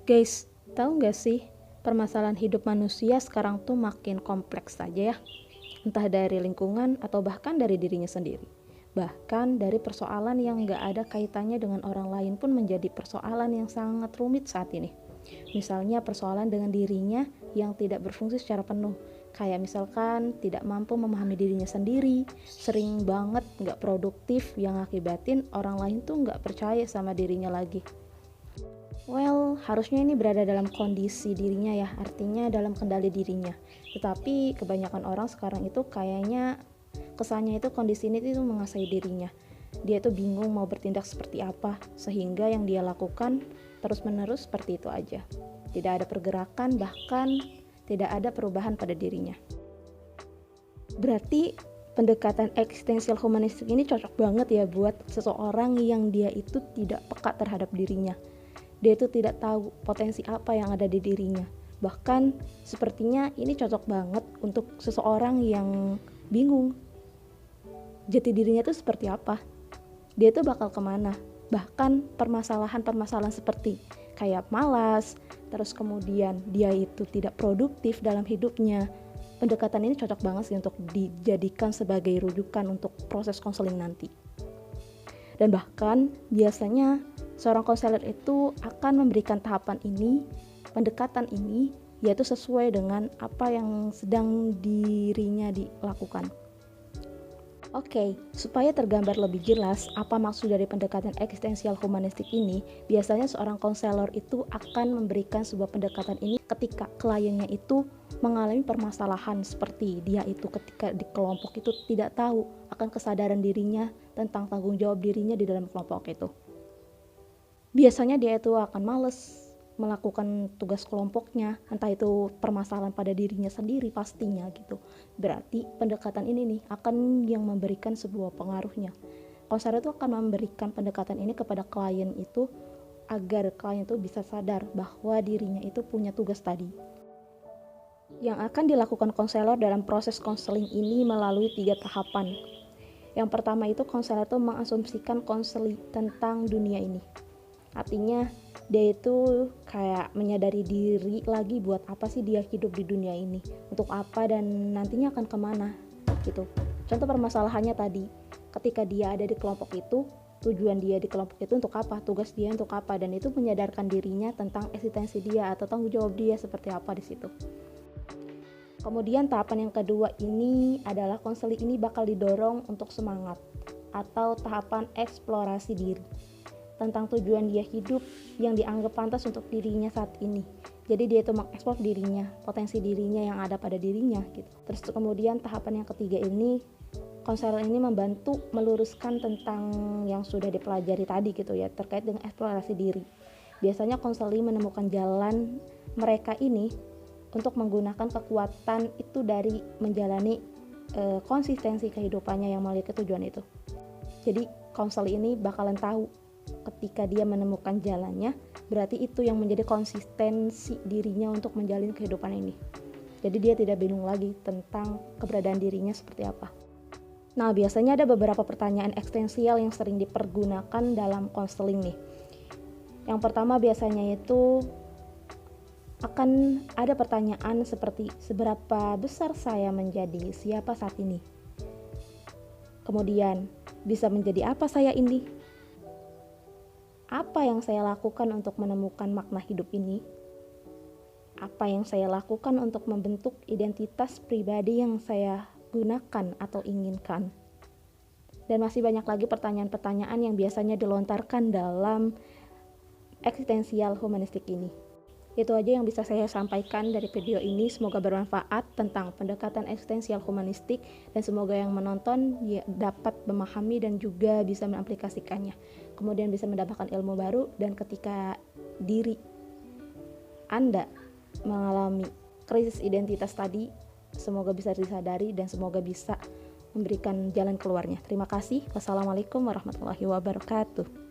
Guys, tahu nggak sih, permasalahan hidup manusia sekarang tuh makin kompleks saja ya. Entah dari lingkungan atau bahkan dari dirinya sendiri. Bahkan dari persoalan yang nggak ada kaitannya dengan orang lain pun menjadi persoalan yang sangat rumit saat ini. Misalnya persoalan dengan dirinya yang tidak berfungsi secara penuh. Kayak misalkan tidak mampu memahami dirinya sendiri, sering banget nggak produktif yang akibatin orang lain tuh nggak percaya sama dirinya lagi. Well, harusnya ini berada dalam kondisi dirinya ya, artinya dalam kendali dirinya. Tetapi kebanyakan orang sekarang itu kayaknya kesannya itu kondisi ini itu menguasai dirinya. Dia itu bingung mau bertindak seperti apa, sehingga yang dia lakukan terus-menerus seperti itu aja. Tidak ada pergerakan, bahkan tidak ada perubahan pada dirinya. Berarti pendekatan eksistensial humanistik ini cocok banget ya buat seseorang yang dia itu tidak peka terhadap dirinya. Dia itu tidak tahu potensi apa yang ada di dirinya. Bahkan sepertinya ini cocok banget untuk seseorang yang bingung jati dirinya itu seperti apa. Dia itu bakal kemana. Bahkan permasalahan-permasalahan seperti kayak malas, terus kemudian dia itu tidak produktif dalam hidupnya. Pendekatan ini cocok banget sih untuk dijadikan sebagai rujukan untuk proses konseling nanti. Dan bahkan biasanya seorang konselor itu akan memberikan tahapan ini, pendekatan ini, yaitu sesuai dengan apa yang sedang dirinya dilakukan. Oke, supaya tergambar lebih jelas apa maksud dari pendekatan eksistensial humanistik ini, biasanya seorang konselor itu akan memberikan sebuah pendekatan ini ketika kliennya itu mengalami permasalahan seperti dia itu ketika di kelompok itu tidak tahu akan kesadaran dirinya tentang tanggung jawab dirinya di dalam kelompok itu. Biasanya dia itu akan males melakukan tugas kelompoknya, entah itu permasalahan pada dirinya sendiri pastinya gitu. Berarti pendekatan ini nih akan yang memberikan sebuah pengaruhnya. Konselor itu akan memberikan pendekatan ini kepada klien itu agar klien itu bisa sadar bahwa dirinya itu punya tugas tadi. Yang akan dilakukan konselor dalam proses konseling ini melalui 3 tahapan. Yang pertama itu konselor itu mengasumsikan konseling tentang dunia ini. Artinya dia itu kayak menyadari diri lagi buat apa sih dia hidup di dunia ini, untuk apa dan nantinya akan kemana gitu. Contoh permasalahannya tadi, ketika dia ada di kelompok itu, tujuan dia di kelompok itu untuk apa, tugas dia untuk apa, dan itu menyadarkan dirinya tentang eksistensi dia atau tanggung jawab dia seperti apa di situ. Kemudian tahapan yang kedua ini adalah konseling ini bakal didorong untuk semangat atau tahapan eksplorasi diri tentang tujuan dia hidup yang dianggap pantas untuk dirinya saat ini. Jadi dia itu mengeksplor dirinya, potensi dirinya yang ada pada dirinya gitu. Terus kemudian tahapan yang ketiga ini, konselor ini membantu meluruskan tentang yang sudah dipelajari tadi gitu ya, terkait dengan eksplorasi diri. Biasanya konseling menemukan jalan mereka ini untuk menggunakan kekuatan itu dari menjalani konsistensi kehidupannya yang memiliki tujuan itu. Jadi konseling ini bakalan tahu ketika dia menemukan jalannya, berarti itu yang menjadi konsistensi dirinya untuk menjalin kehidupan ini. Jadi dia tidak bingung lagi tentang keberadaan dirinya seperti apa. Nah, biasanya ada beberapa pertanyaan eksistensial yang sering dipergunakan dalam konseling nih. Yang pertama biasanya itu akan ada pertanyaan seperti seberapa besar saya menjadi siapa saat ini? Kemudian, bisa menjadi apa saya ini? Apa yang saya lakukan untuk menemukan makna hidup ini? Apa yang saya lakukan untuk membentuk identitas pribadi yang saya gunakan atau inginkan? Dan masih banyak lagi pertanyaan-pertanyaan yang biasanya dilontarkan dalam eksistensial humanistik ini. Itu aja yang bisa saya sampaikan dari video ini. Semoga bermanfaat tentang pendekatan eksistensial humanistik, dan semoga yang menonton ya dapat memahami dan juga bisa mengaplikasikannya. Kemudian bisa mendapatkan ilmu baru, dan ketika diri Anda mengalami krisis identitas tadi, semoga bisa disadari dan semoga bisa memberikan jalan keluarnya. Terima kasih. Wassalamualaikum warahmatullahi wabarakatuh.